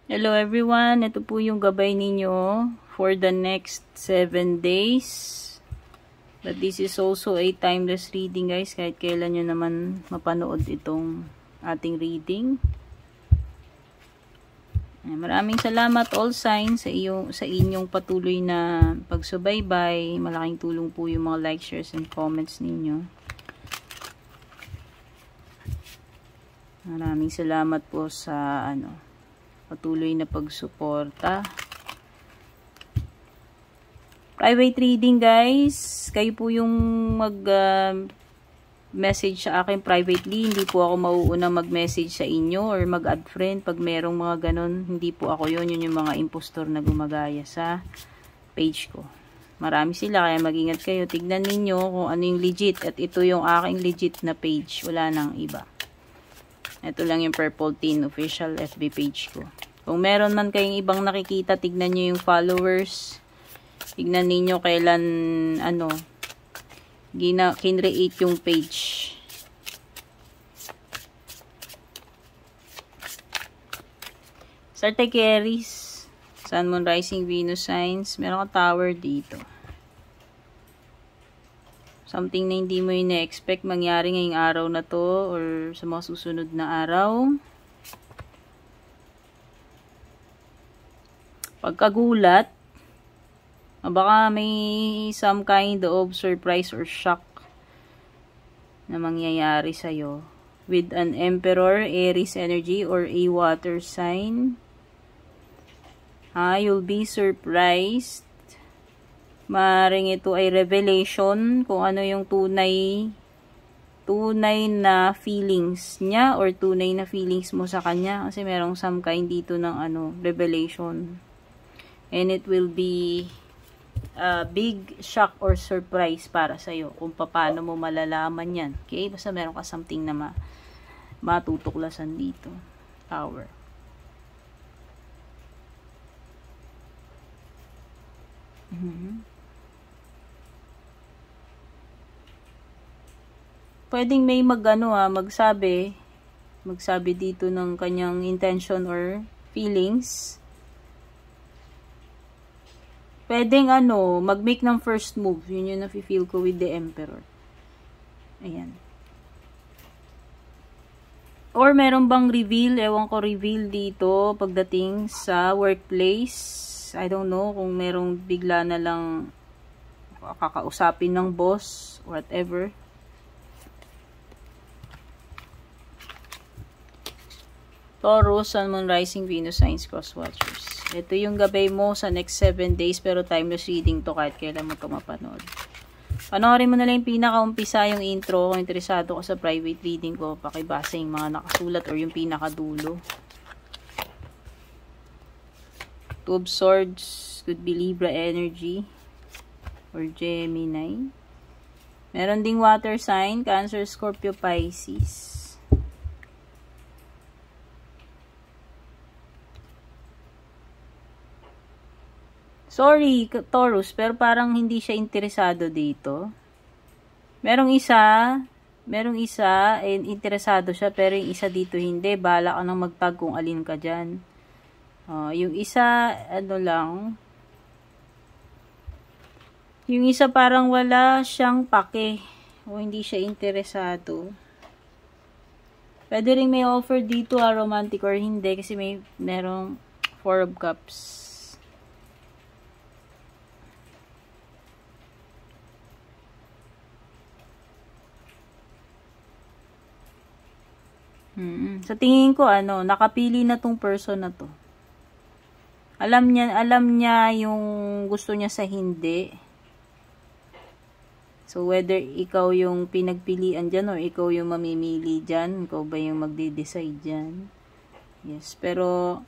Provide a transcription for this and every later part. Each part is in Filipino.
Hello everyone, ito po yung gabay ninyo for the next 7 days. But this is also a timeless reading guys, kahit kailan nyo naman mapanood itong ating reading. Maraming salamat all signs sa inyong patuloy na pagsubaybay. Malaking tulong po yung mga likes, shares, and comments ninyo. Maraming salamat po sa patuloy na pagsuporta. Private reading guys, kayo po yung message sa akin privately, hindi po ako mauunang mag-message sa inyo or mag-add friend pag merong mga ganon. Hindi po ako yun yung mga impostor na gumagaya sa page ko. Marami sila, kaya mag-ingat kayo. Tignan ninyo kung ano yung legit, at ito yung aking legit na page, wala nang iba. Ito lang yung Purple Teen official FB page ko. Kung meron man kayong ibang nakikita, tignan nyo yung followers. Tignan ninyo kailan kinreate yung page. Sagittarius, Sun, Moon, Rising, Venus signs. Meron ka tower dito. Something na hindi mo ina-expect mangyari ngayong araw na to or sa mga susunod na araw. Pagkagulat, baka may some kind of surprise or shock na mangyayari sa'yo. With an Emperor, Aries energy, or a water sign. You'll be surprised. Maring ito ay revelation kung ano yung tunay na feelings niya or tunay na feelings mo sa kanya, kasi merong some kind dito ng revelation, and it will be a big shock or surprise para sa'yo kung paano mo malalaman yan. Okay? Basta meron ka something na matutuklasan dito. Power. Pwedeng may magsabi dito ng kanyang intention or feelings. Pwedeng mag-make ng first move. Yun yung nafe-feel ko with the Emperor. Ayan. Or meron bang reveal, ewan ko, reveal dito pagdating sa workplace. I don't know kung merong bigla na lang kakausapin ng boss, whatever. Taurus, Sun, Moon, Rising, Venus signs, cross watchers. Ito yung gabay mo sa next 7 days, pero timeless reading to kahit kailan mo ito mapanood. Panoorin mo na lang yung pinakaumpisa, yung intro. Kung interesado ka sa private reading ko, pakibasa yung mga nakasulat or yung pinakadulo. Two of Swords, could be Libra energy or Gemini. Meron ding water sign, Cancer, Scorpio, Pisces. Sorry, Taurus, pero parang hindi siya interesado dito. Merong isa, interesado siya, pero yung isa dito hindi. Bahala ka nang magtag kung alin ka dyan. Yung isa, yung isa parang wala siyang pake, o hindi siya interesado. Pwede rin may offer dito, romantic or hindi, kasi merong 4 of Cups. Sa tingin ko, nakapili na tong person na to. Alam niya yung gusto niya sa hindi. So, whether ikaw yung pinagpilian dyan or ikaw yung mamimili dyan, ikaw ba yung magde-decide dyan. Yes, pero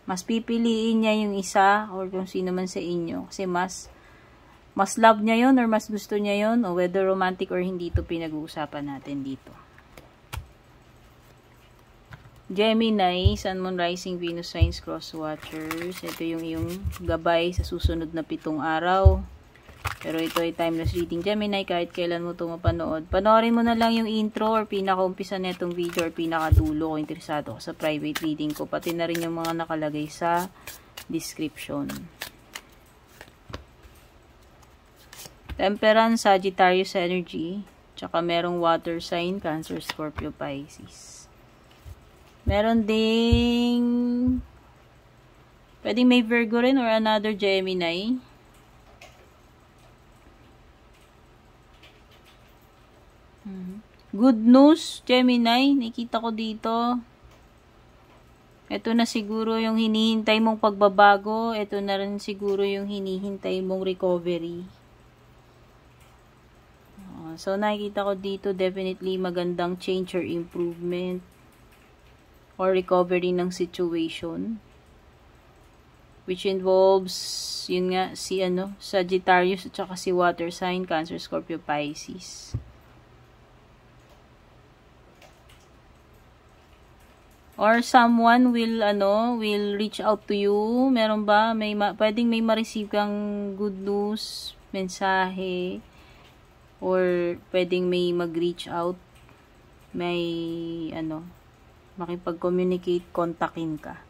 mas pipiliin niya yung isa or kung sino man sa inyo. Kasi mas love niya yon or mas gusto niya yon, o whether romantic or hindi, ito pinag-uusapan natin dito. Gemini, Sun, Moon, Rising, Venus signs, cross watchers. Ito yung gabay sa susunod na 7 araw. Pero ito ay timeless reading Gemini, kahit kailan mo ito mapanood. Panoorin mo na lang yung intro or pinaka-umpisa na itong video or pinaka-dulo kung interesado ka sa private reading ko. Pati na rin yung mga nakalagay sa description. Temperance, Sagittarius energy. Tsaka merong water sign, Cancer, Scorpio, Pisces. Meron ding pwedeng may Virgo rin or another Gemini. Good news, Gemini. Nakita ko dito. Ito na siguro yung hinihintay mong pagbabago. Ito na rin siguro yung hinihintay mong recovery. So, nakikita ko dito definitely magandang change or improvement or recovery ng situation. Which involves, yun nga, si Sagittarius at saka si water sign, Cancer, Scorpio, Pisces. Or someone will reach out to you. Meron ba? Pwedeng may ma-receive kang good news, mensahe, or pwedeng may mag-reach out, may makipag-communicate, kontakin ka.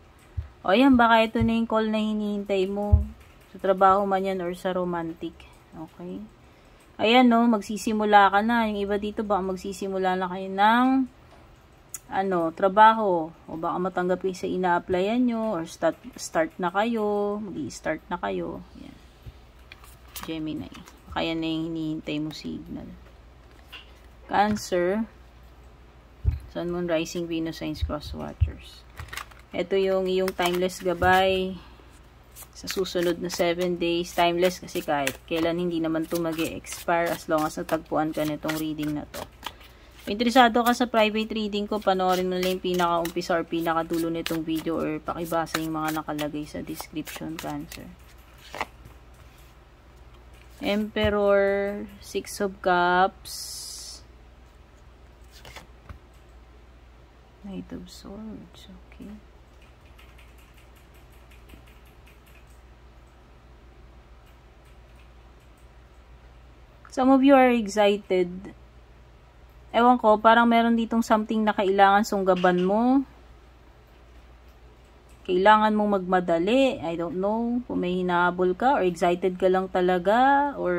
O yan, baka ito na yung call na hinihintay mo. Sa trabaho man yan or sa romantic. Okay? Ayan, magsisimula ka na. Yung iba dito, baka magsisimula na kayo ng trabaho. O baka matanggap kayo sa ina-applyan nyo or start na kayo. Mag-i-start na kayo. Yan. Gemini. Kaya na yung hinihintay mo signal. Cancer. Sun, Moon, Rising, Venus, Signs, Cross Watchers. Ito yung iyong timeless gabay sa susunod na 7 days. Timeless kasi kahit kailan hindi naman ito mag-e-expire as long as natagpuan ka nitong reading na to. Kung interesado ka sa private reading ko, panoorin mo lang yung pinaka-umpisa or pinaka-dulo nitong video or pakibasa yung mga nakalagay sa description, Cancer. Emperor, Six of Cups, Knight of Swords, okay. Some of you are excited. Ewan ko, parang meron ditong something na kailangan sunggaban mo. Kailangan mong magmadali. I don't know kung may hinahabol ka or excited ka lang talaga or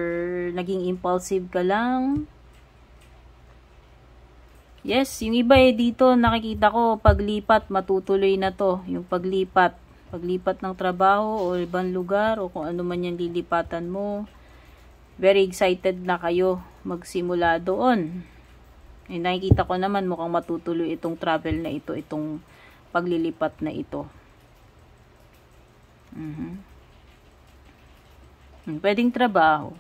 naging impulsive ka lang. Yes, yung iba dito nakikita ko paglipat, matutuloy na to. Yung paglipat ng trabaho o ibang lugar o kung ano man yung lilipatan mo. Very excited na kayo magsimula doon. Nakikita ko naman mukhang matutuloy itong travel na ito, itong paglilipat na ito. Pwedeng trabaho.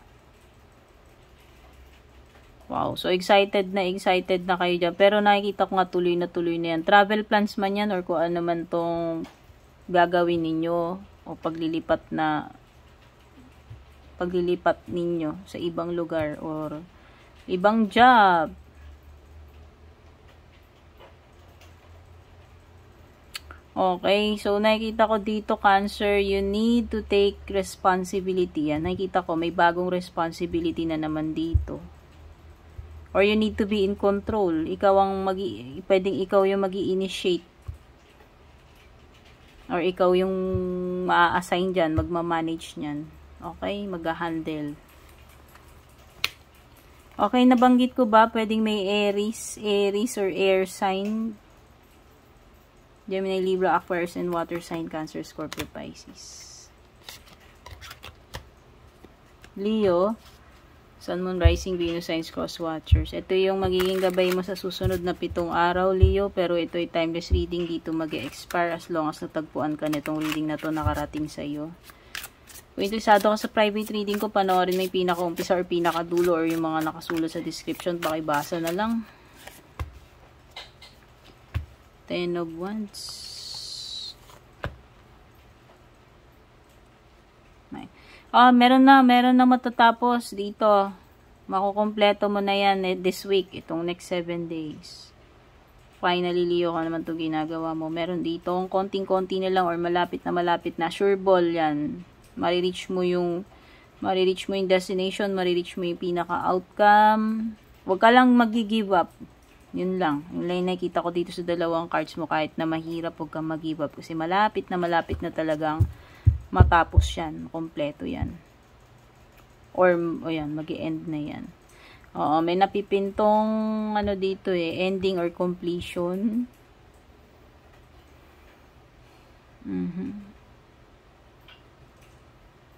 Wow, so excited na kayo dyan. Pero nakikita ko nga tuloy na yan. Travel plans man yan or kung ano man tong gagawin ninyo o paglilipat ninyo sa ibang lugar or ibang job. Okay, so nakikita ko dito, Cancer, you need to take responsibility. Yan, nakikita ko may bagong responsibility na naman dito. Or you need to be in control. Pwedeng ikaw yung mag-i-initiate. Or ikaw yung ma-assign dyan, magma-manage nyan. Okay, mag-handle. Okay, nabanggit ko ba, pwedeng may Aries or air sign, Gemini, Libra, Aquarius, and water sign, Cancer, Scorpio, Pisces. Leo, Sun, Moon, Rising, Venus, Signs, Cross Watchers. Ito yung magiging gabay mo sa susunod na 7 araw, Leo. Pero ito ay timeless reading. Dito mag-e-expire as long as natagpuan ka nitong reading na to nakarating sa iyo. Kung interesado ka sa private reading ko, panoorin mo yung pinaka-umpisa or pinaka-dulo or yung mga nakasulat sa description. Pakibasa na lang. 10 of Wands. Meron na matatapos dito. Makukompleto mo na yan this week, itong next 7 days. Finally, Leo, ka naman ito ginagawa mo. Meron dito, konting-konti na lang or malapit na. Sure ball yan. Marireach mo yung Marireach mo yung destination, marireach mo yung pinaka-outcome. Huwag ka lang mag-give up. Yun lang. Yung line nakita ko dito sa dalawang cards mo, kahit na mahirap, huwag kang mag-give up. Kasi malapit na talagang matapos yan. Kompleto yan. Or, o yan, mag-i-end na yan. Oo, may napipintong, ano dito ending or completion.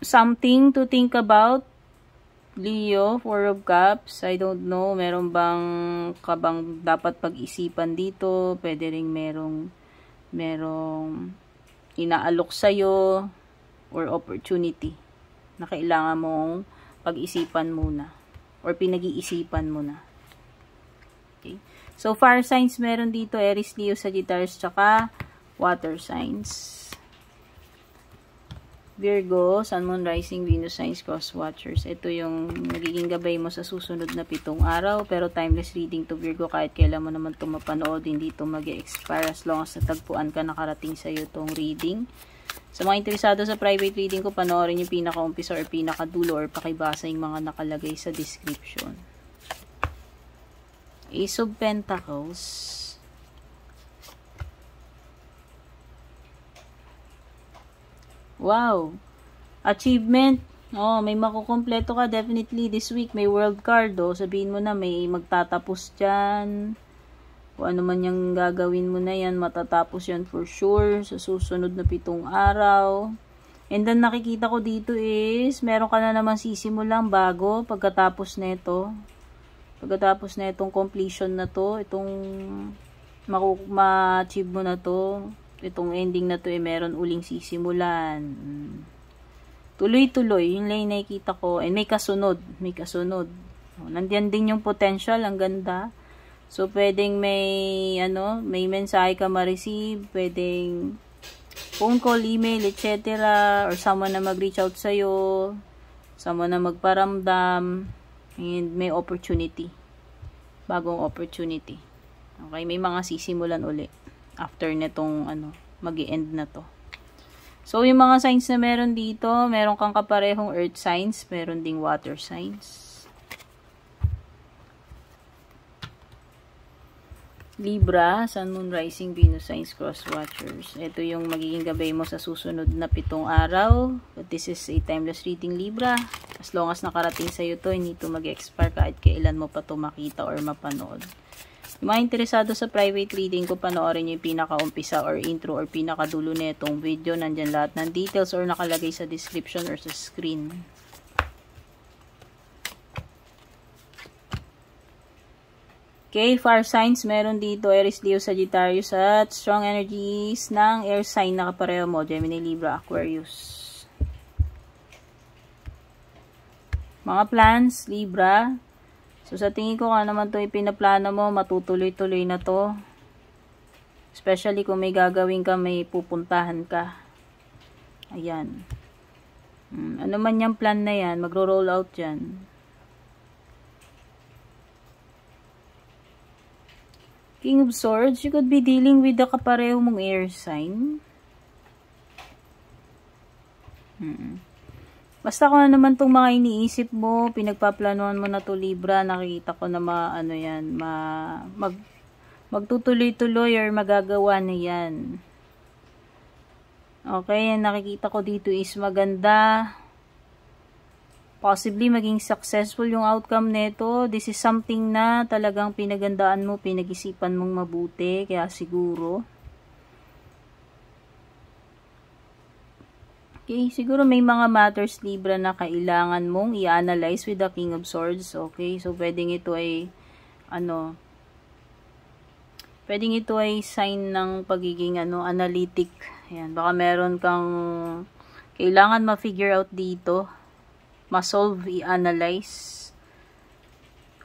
Something to think about. Leo, Four of Cups, I don't know, meron bang kabang dapat pag-isipan dito, pwede ring merong inaalok sa'yo, or opportunity, na kailangan mong pag-isipan muna, or pinag-iisipan mo na. Okay? So, fire signs meron dito, Aries, Leo, Sagittarius, tsaka water signs. Virgo, Sun, Moon, Rising, Venus, Signs, Cross Watchers. Ito yung magiging gabay mo sa susunod na 7 araw. Pero timeless reading to Virgo. Kahit kailan mo naman ito mapanood, hindi ito mag-expire as long as natagpuan ka nakarating sa iyo itong reading. Sa mga interesado sa private reading ko, panoorin yung pinaka-umpisa or pinaka-dulo or pakibasa yung mga nakalagay sa description. Ace of Pentacles. Wow! Achievement. Oh, may makukompleto ka definitely this week. May world card. Oh. Sabihin mo na may magtatapos dyan. Kung ano man yung gagawin mo na yan, matatapos yan for sure. Sa susunod na 7 araw. And then nakikita ko dito is, meron ka na naman sisimulang bago pagkatapos nito. Pagkatapos na itong completion na to, itong ma-achieve mo na to. Itong ending na to meron uling sisimulan. Tuloy-tuloy. Yung line nakikita ko. And may kasunod. May kasunod. Nandiyan din yung potential. Ang ganda. So, pwedeng may mensahe ka ma-receive. Pwedeng phone call, email, etc. Or someone na mag-reach out sa'yo. Someone na magparamdam. And may opportunity. Bagong opportunity. Okay? May mga sisimulan uli. After netong mag-i-end na to. So, yung mga signs na meron dito, meron kang kaparehong earth signs, meron ding water signs. Libra, Sun, Moon, Rising, Venus, Signs, Cross Watchers. Ito yung magiging gabay mo sa susunod na 7 araw. But this is a timeless reading, Libra. As long as nakarating sa'yo to, hindi to mag-expire kahit kailan mo pa to makita or mapanood. Yung mga interesado sa private reading ko, panoorin nyo yung pinaka-umpisa or intro or pinaka-dulo na itong video. Nandyan lahat ng details or nakalagay sa description or sa screen. Okay, fire signs meron dito. Aries, Leo, Sagittarius at strong energies ng air sign na kapareho mo. Gemini, Libra, Aquarius. Mga plans, Libra. So, sa tingin ko nga naman ito ipinaplano mo, matutuloy-tuloy na to. Especially kung may gagawin ka, may pupuntahan ka. Ayan. Ano man yung plan na yan, magro-roll out yan. King of Swords, you could be dealing with the kapareho mong air sign. Basta kung ano naman itong mga iniisip mo, pinagpaplanuhan mo na to Libra, nakikita ko na magtutuloy-tuloy or magagawa na yan. Okay, nakikita ko dito is maganda. Possibly maging successful yung outcome nito. This is something na talagang pinagandaan mo, pinag-isipan mong mabuti, kaya siguro. Okay, siguro may mga matters, Libra, na kailangan mong i-analyze with the King of Swords. Okay, so pwedeng ito ay, pwedeng ito ay sign ng pagiging, analytic. Ayan, baka meron kang kailangan ma-figure out dito, ma-solve, i-analyze.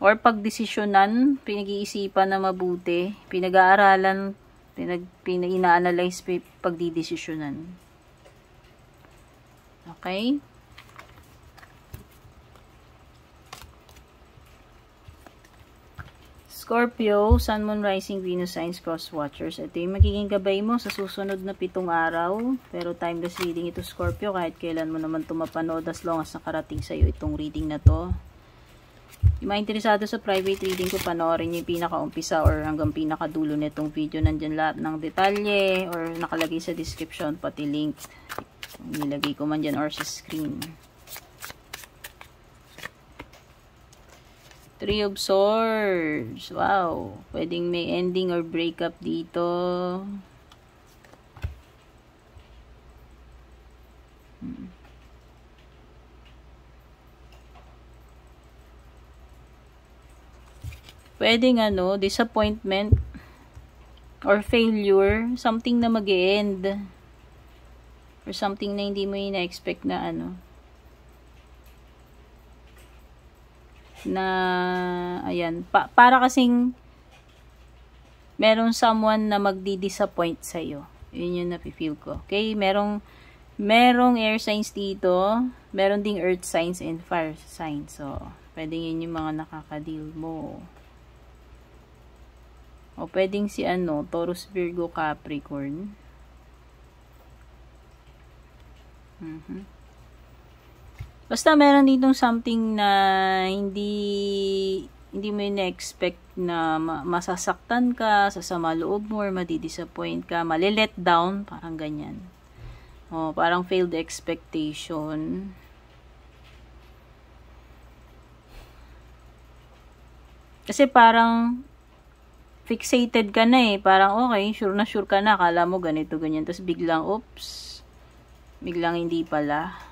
Or pag-desisyonan, pinag-iisipan na mabuti, pinag-aaralan, ina-analyze, pag-didesisyonan. Okay? Scorpio, Sun, Moon, Rising, Venus, Signs, Cross Watchers. Ito yung magiging gabay mo sa susunod na 7 araw. Pero timeless reading ito, Scorpio. Kahit kailan mo naman ito mapanood as long as nakarating sa'yo itong reading na to. Yung mga interesado sa private reading ko, panoorin nyo yung pinaka-umpisa or hanggang pinaka-dulo nitong video. Nandyan lahat ng detalye or nakalagay sa description, pati link. Nilagay ko man dyan or sa screen. Three of Swords. Wow. Pwedeng may ending or breakup dito. Pwedeng disappointment or failure. Something na mag-e-end. Or something na hindi mo ina-expect na ayan, para kasing merong someone na magdi-disappoint sa'yo. Yun yung nafe-feel ko. Okay, merong air signs dito, meron ding earth signs and fire signs. So, pwedeng yun yung mga nakaka-deal mo. O pwedeng si Taurus, Virgo, Capricorn. Basta meron ditong something na hindi mo in-expect na masasaktan ka, sasama loob mo, or madi-disappoint ka, mali-let down, parang ganyan. O, parang failed expectation. Kasi parang fixated ka na parang okay, sure na sure ka na, akala mo ganito, ganyan, tapos biglang, oops, biglang hindi pala.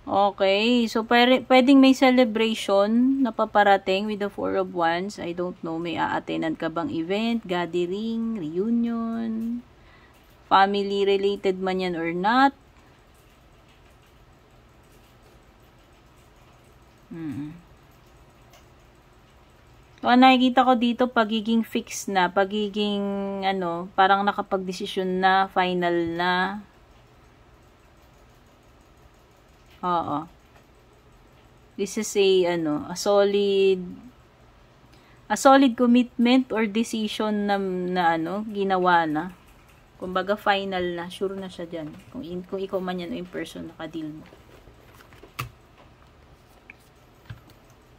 Okay, so pwedeng may celebration na paparating with the Four of Wands. I don't know, may a-attendan ka bang event, gathering, reunion, family related man yan or not. So, nakikita ko dito, pagiging fix na, pagiging, parang nakapag-desisyon na, final na. Oo. This is a solid commitment or decision na ginawa na. Kumbaga final na, sure na siya diyan. Kung ikaw man yan o in person naka-deal mo.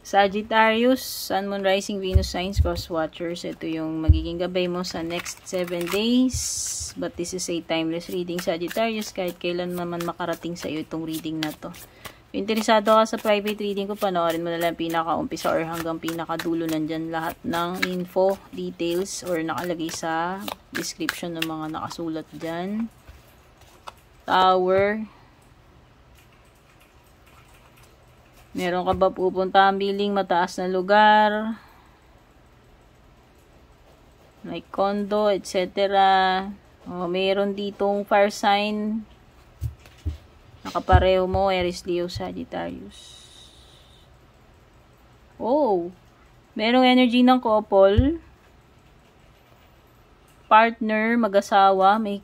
Sagittarius, Sun, Moon, Rising, Venus, Signs, Cross Watchers. Ito yung magiging gabay mo sa next 7 days. But this is a timeless reading, Sagittarius. Kahit kailan naman makarating sa iyo itong reading na to. Kung interesado ka sa private reading ko, panoorin mo na lang pinaka-umpisa or hanggang pinaka-dulo. Nandyan lahat ng info, details, or nakalagay sa description ng mga nakasulat dyan. Tower. Meron ka ba pupuntahan biling mataas na lugar? Like condo, etc. O, meron ditong fire sign. Nakapareho mo, Aries, Leo, Sagittarius. Oh, merong energy ng couple. Partner, mag-asawa, may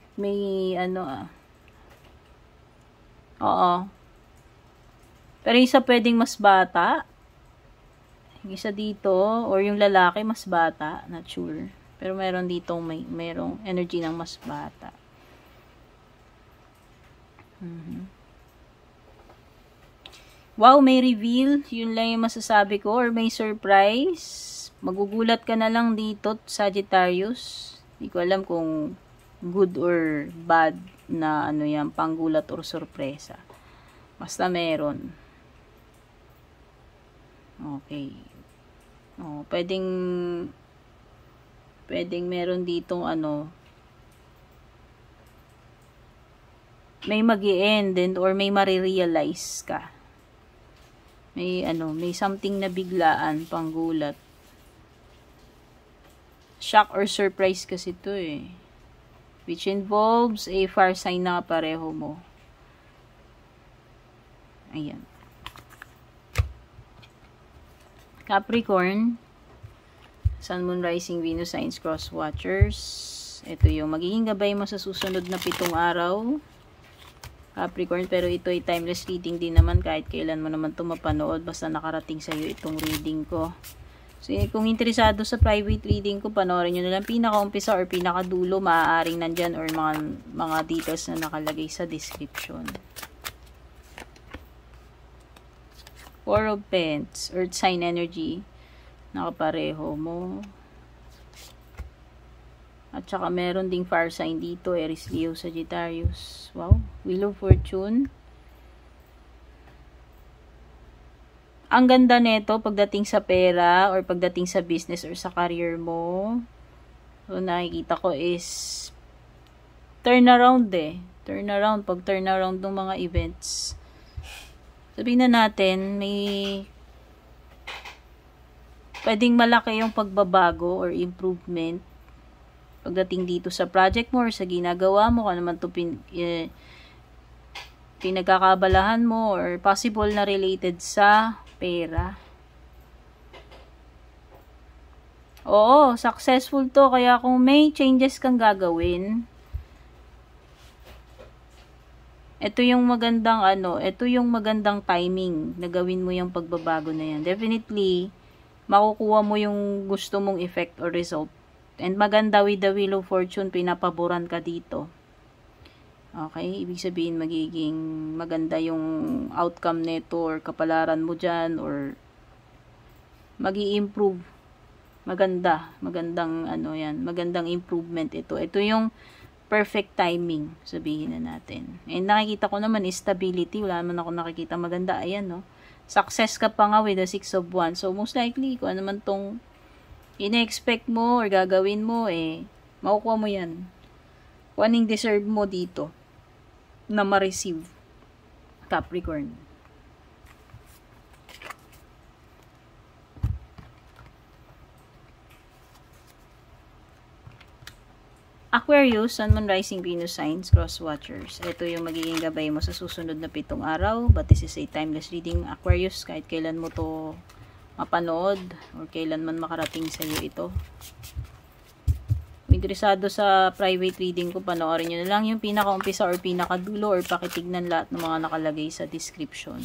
Oo. Pero isa pwedeng mas bata. Isa dito, or yung lalaki mas bata, not sure. Pero meron ditong merong energy ng mas bata. Wow, may reveal. Yun lang yung masasabi ko. Or may surprise. Magugulat ka na lang dito, Sagittarius. Hindi ko alam kung good or bad na yan, panggulat or sorpresa. Basta meron. Okay. Oh, pwedeng meron ditong may mag-i-end or may marirealize ka. May may something na biglaan, panggulat. Shock or surprise kasi ito which involves a fire sign na pareho mo. Ayan. Capricorn, Sun, Moon, Rising, Venus, Signs, Cross Watchers. Ito yung magiging gabay mo sa susunod na 7 araw. Capricorn, pero ito ay timeless reading din naman kahit kailan mo naman ito mapanood. Basta nakarating sa iyo itong reading ko. So, kung interesado sa private reading ko, panoorin nyo na lang pinaka-umpisa or pinaka-dulo. Maaaring nandyan or mga details na nakalagay sa description. Four of Pentacles, Earth sign energy. Nakapareho mo. At saka meron ding fire sign dito. Aries, Leo, Sagittarius. Wow. Wheel of Fortune. Ang ganda nito pagdating sa pera or pagdating sa business or sa career mo. So, nakikita ko is turnaround eh. Turnaround. Pag turnaround ng mga events. Sabihin na natin, may pwedeng malaki yung pagbabago or improvement pagdating dito sa project mo or sa ginagawa mo. Kung ano man ito pinagkakabalahan mo or possible na related sa pera. Oo, successful to. Kaya kung may changes kang gagawin, ito yung magandang ito yung magandang timing na gawin mo yung pagbabago na yan. Definitely, makukuha mo yung gusto mong effect or result. And maganda with the Wheel of Fortune, pinapaboran ka dito. Okay, ibig sabihin magiging maganda yung outcome nito or kapalaran mo dyan or magi-improve. Magandang magandang improvement ito. Ito yung perfect timing, sabihin na natin. And nakikita ko naman is stability. Wala naman ako nakikita maganda. Ayan, no? Success ka pa nga with the 6 of Wands. So, most likely, kung ano man tong ina-expect mo or gagawin mo, makukuha mo yan. Kung anong deserve mo dito na ma-receive, Capricorn. Aquarius, Sun, Moon, Rising, Venus signs, cross watchers. Ito yung magiging gabay mo sa susunod na 7 araw. But this is a timeless reading, Aquarius. Kahit kailan mo to mapanood or kailan man makarating sa iyo ito. Kung interesado sa private reading ko, panoorin nyo na lang yung pinaka-umpisa or pinaka-dulo or pakitignan lahat ng mga nakalagay sa description.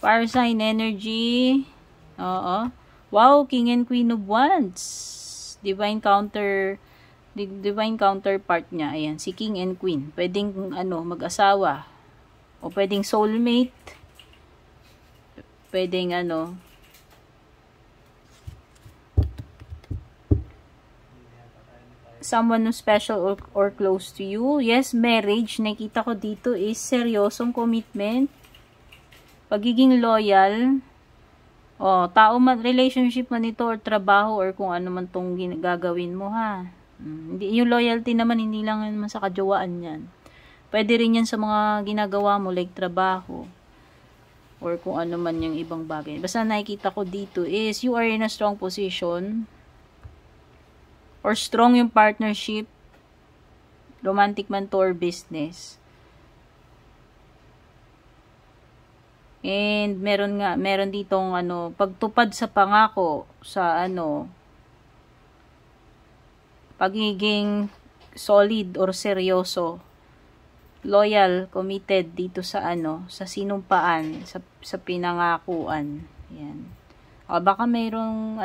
Fire sign energy. Oo. Wow, King and Queen of Wands. Divine counterpart niya. Ayan, si King and Queen. Pwedeng mag-asawa. O pwedeng soulmate. Pwedeng someone who's special or close to you. Yes, marriage. Nakita ko dito is seryosong commitment. Pagiging loyal. O, relationship man ito or trabaho or kung ano man tong gagawin mo, ha. Yung loyalty naman, hindi lang naman sa kajawaan yan. Pwede rin yan sa mga ginagawa mo, like trabaho. Or kung ano man yung ibang bagay. Basta nakikita ko dito is, you are in a strong position. Or strong yung partnership. Romantic man to or business. And meron ditong pagtupad sa pangako sa pagiging solid or seryoso, loyal, committed dito sa sa sinumpaan, sa pinangakuan. Yan. O baka mayroong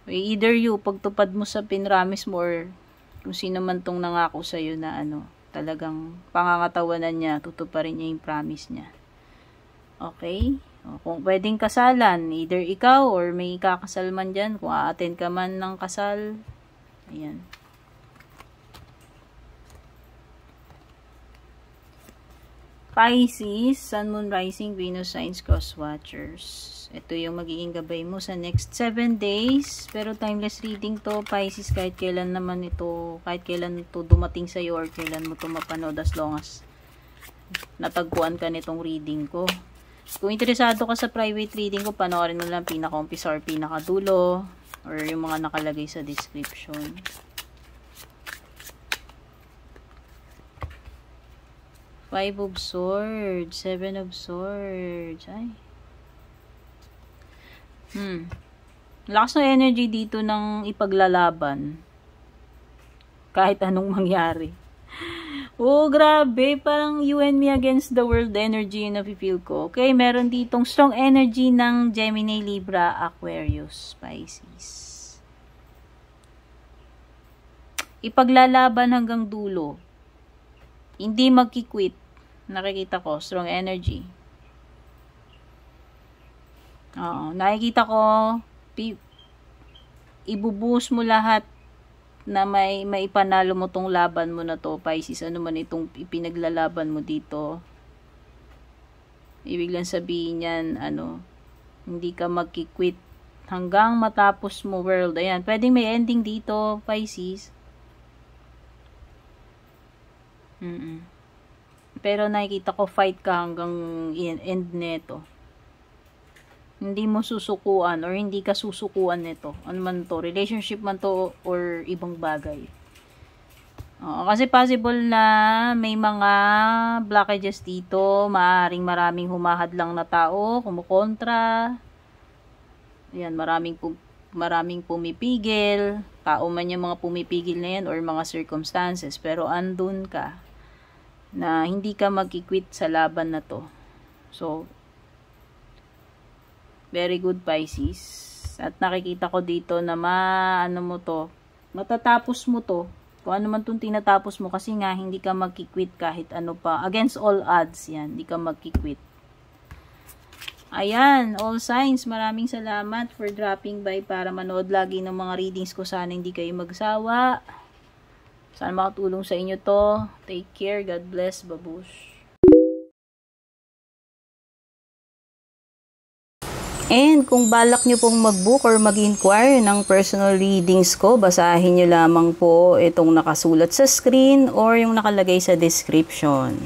either you pagtupad mo sa pinramis mo or kung sino man tong nangako sa iyo na talagang pangangatawanan niya, tutuparin niya yung promise niya. Okay? O, kung pwedeng kasalan, either ikaw or may kakasal man dyan, kung a-attend ka man ng kasal, ayan. Pisces, Sun, Moon, Rising, Venus signs, cross watchers. Ito yung magiging gabay mo sa next 7 days. Pero timeless reading to, Pisces, kahit kailan naman ito, kahit kailan ito dumating sa iyo or kailan mo ito mapanood, as long as natagpuan ka nitong reading ko. Kung interesado ka sa private reading ko, panoorin mo lang pinaka-umpisa or pinaka-dulo or yung mga nakalagay sa description. Five of Swords, Seven of Swords. Ay. Lakas ng energy dito ng ipaglalaban. Kahit anong mangyari. Oh, grabe. Parang you and me against the world energy yung nafe-feel ko. Okay, meron ditong strong energy ng Gemini, Libra, Aquarius, Pisces. Ipaglalaban hanggang dulo. Hindi magki-quit. Nakikita ko, strong energy. Oo, nakikita ko, ibubuhos mo lahat na may ipanalo mo tong laban mo na to, Pisces. Ano man itong ipinaglalaban mo dito. Ibig lang sabihin yan, hindi ka magki-quit hanggang matapos mo world. Ayan, pwedeng may ending dito, Pisces. Pero nakikita ko fight ka hanggang end neto. Hindi mo susukuan or hindi ka susukuan nito. Ano man to, relationship man to or ibang bagay. Kasi possible na may mga blockages dito, maaaring maraming humahadlang na tao, kumukontra. Ayan, maraming pumipigil, tao man yung mga pumipigil na yan or mga circumstances, pero andun ka na hindi ka magki-quit sa laban na to. So, very good, Pisces. At nakikita ko dito na matatapos mo to. Kung ano man itong tinatapos mo, kasi nga hindi ka magki-quit kahit ano pa. Against all odds yan, hindi ka magki-quit. Ayan, all signs, maraming salamat for dropping by para manood lagi ng mga readings ko. Sana hindi kayo magsawa. Sana makatulong sa inyo to. Take care, God bless, babush. And kung balak nyo pong mag-book or mag-inquire ng personal readings ko, basahin nyo lamang po itong nakasulat sa screen or yung nakalagay sa description.